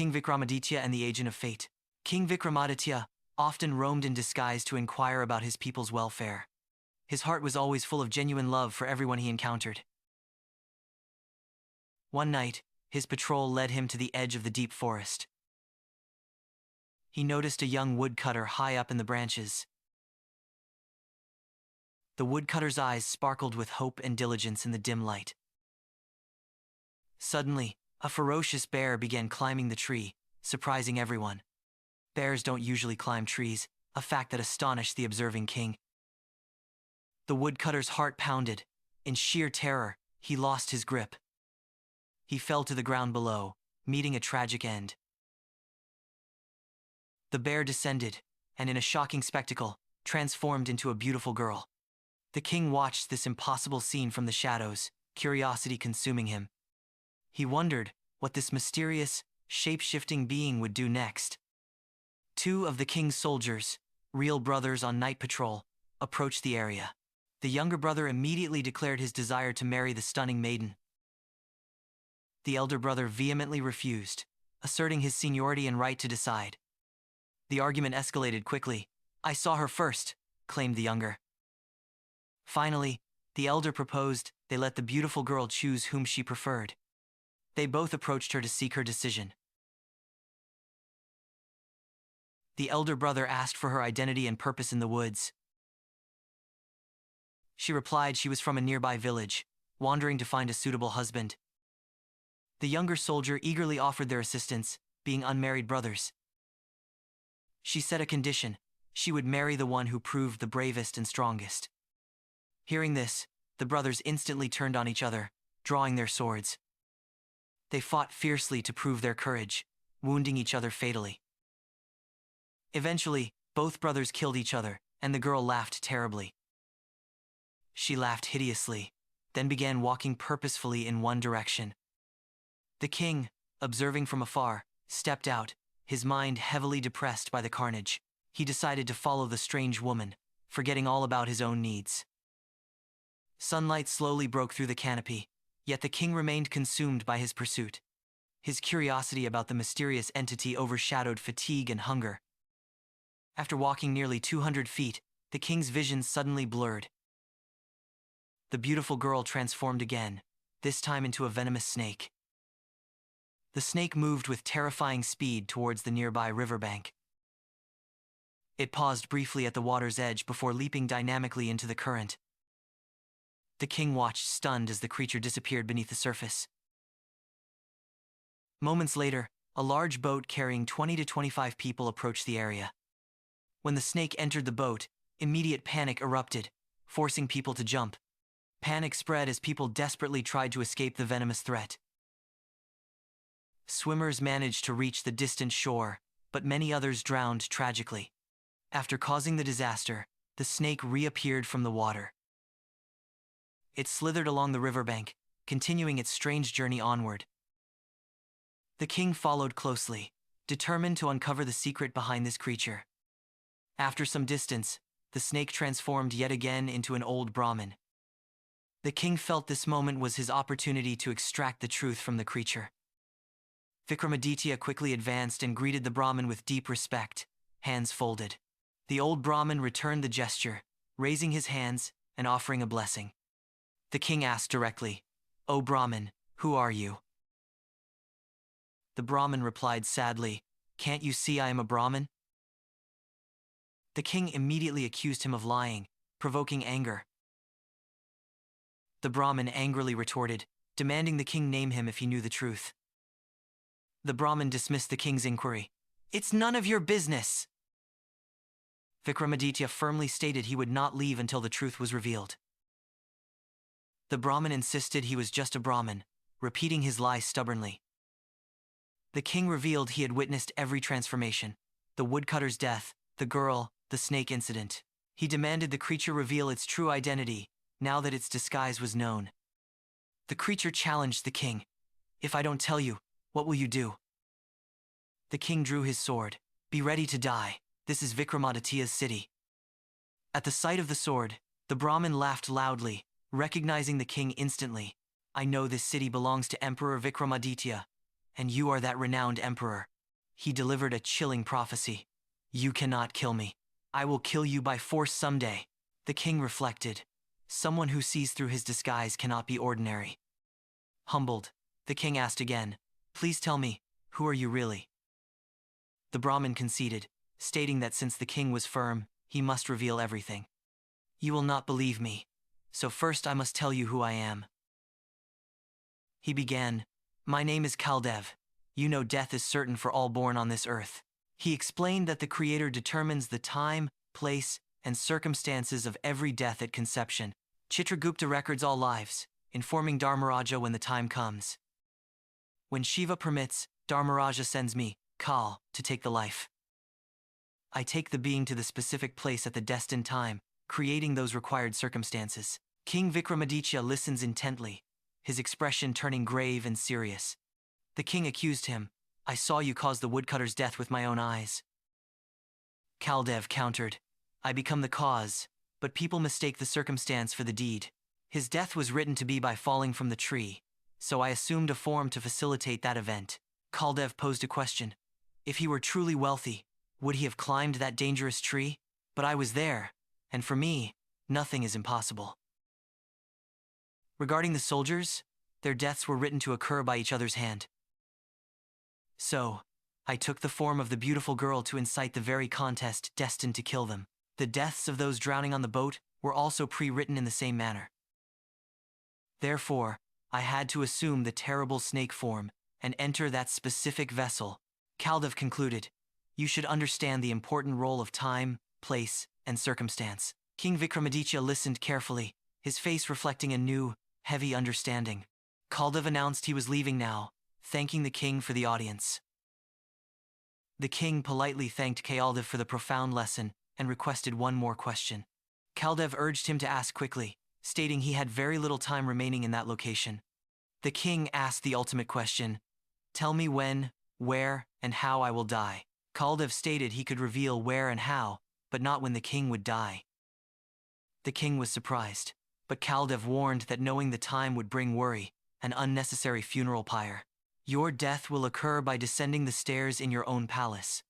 King Vikramaditya and the Agent of Fate. King Vikramaditya often roamed in disguise to inquire about his people's welfare. His heart was always full of genuine love for everyone he encountered. One night, his patrol led him to the edge of the deep forest. He noticed a young woodcutter high up in the branches. The woodcutter's eyes sparkled with hope and diligence in the dim light. Suddenly, a ferocious bear began climbing the tree, surprising everyone. Bears don't usually climb trees, a fact that astonished the observing king. The woodcutter's heart pounded. In sheer terror, he lost his grip. He fell to the ground below, meeting a tragic end. The bear descended, and in a shocking spectacle, transformed into a beautiful girl. The king watched this impossible scene from the shadows, curiosity consuming him. He wondered what this mysterious, shape-shifting being would do next. Two of the king's soldiers, real brothers on night patrol, approached the area. The younger brother immediately declared his desire to marry the stunning maiden. The elder brother vehemently refused, asserting his seniority and right to decide. The argument escalated quickly. "I saw her first," claimed the younger. Finally, the elder proposed they let the beautiful girl choose whom she preferred. They both approached her to seek her decision. The elder brother asked for her identity and purpose in the woods. She replied she was from a nearby village, wandering to find a suitable husband. The younger soldier eagerly offered their assistance, being unmarried brothers. She set a condition: she would marry the one who proved the bravest and strongest. Hearing this, the brothers instantly turned on each other, drawing their swords. They fought fiercely to prove their courage, wounding each other fatally. Eventually, both brothers killed each other, and the girl laughed terribly. She laughed hideously, then began walking purposefully in one direction. The king, observing from afar, stepped out, his mind heavily depressed by the carnage. He decided to follow the strange woman, forgetting all about his own needs. Sunlight slowly broke through the canopy, yet the king remained consumed by his pursuit. His curiosity about the mysterious entity overshadowed fatigue and hunger. After walking nearly 200 feet, the king's vision suddenly blurred. The beautiful girl transformed again, this time into a venomous snake. The snake moved with terrifying speed towards the nearby riverbank. It paused briefly at the water's edge before leaping dynamically into the current. The king watched stunned as the creature disappeared beneath the surface. Moments later, a large boat carrying 20 to 25 people approached the area. When the snake entered the boat, immediate panic erupted, forcing people to jump. Panic spread as people desperately tried to escape the venomous threat. Swimmers managed to reach the distant shore, but many others drowned tragically. After causing the disaster, the snake reappeared from the water. It slithered along the riverbank, continuing its strange journey onward. The king followed closely, determined to uncover the secret behind this creature. After some distance, the snake transformed yet again into an old Brahmin. The king felt this moment was his opportunity to extract the truth from the creature. Vikramaditya quickly advanced and greeted the Brahmin with deep respect, hands folded. The old Brahmin returned the gesture, raising his hands and offering a blessing. The king asked directly, "O Brahmin, who are you?" The Brahmin replied sadly, "Can't you see I am a Brahmin?" The king immediately accused him of lying, provoking anger. The Brahmin angrily retorted, demanding the king name him if he knew the truth. The Brahmin dismissed the king's inquiry. "It's none of your business." Vikramaditya firmly stated he would not leave until the truth was revealed. The Brahmin insisted he was just a Brahmin, repeating his lie stubbornly. The king revealed he had witnessed every transformation: the woodcutter's death, the girl, the snake incident. He demanded the creature reveal its true identity, now that its disguise was known. The creature challenged the king. "If I don't tell you, what will you do?" The king drew his sword. "Be ready to die. This is Vikramaditya's city." At the sight of the sword, the Brahmin laughed loudly, recognizing the king instantly. "I know this city belongs to Emperor Vikramaditya. and you are that renowned emperor." He delivered a chilling prophecy. "You cannot kill me. I will kill you by force someday." The king reflected. Someone who sees through his disguise cannot be ordinary. Humbled, the king asked again, "Please tell me, who are you really?" The Brahmin conceded, stating that since the king was firm, he must reveal everything. "You will not believe me, so first I must tell you who I am." He began, "My name is Kaldev. You know death is certain for all born on this earth." He explained that the Creator determines the time, place, and circumstances of every death at conception. Chitragupta records all lives, informing Dharmaraja when the time comes. When Shiva permits, Dharmaraja sends me, Kal, to take the life. I take the being to the specific place at the destined time, creating those required circumstances. King Vikramaditya listens intently, his expression turning grave and serious. The king accused him, "I saw you cause the woodcutter's death with my own eyes." Kaldev countered, "I become the cause, but people mistake the circumstance for the deed. His death was written to be by falling from the tree, so I assumed a form to facilitate that event." Kaldev posed a question. If he were truly wealthy, would he have climbed that dangerous tree? But I was there, and for me, nothing is impossible. Regarding the soldiers, their deaths were written to occur by each other's hand. So, I took the form of the beautiful girl to incite the very contest destined to kill them. The deaths of those drowning on the boat were also pre-written in the same manner. Therefore, I had to assume the terrible snake form and enter that specific vessel. Kaldev concluded, "You should understand the important role of time, place, and circumstance." King Vikramaditya listened carefully, his face reflecting a new, heavy understanding. Kaldev announced he was leaving now, thanking the king for the audience. The king politely thanked Kaldev for the profound lesson and requested one more question. Kaldev urged him to ask quickly, stating he had very little time remaining in that location. The king asked the ultimate question, "Tell me when, where, and how I will die." Kaldev stated he could reveal where and how, but not when the king would die. The king was surprised, but Kaldev warned that knowing the time would bring worry, an unnecessary funeral pyre. "Your death will occur by descending the stairs in your own palace.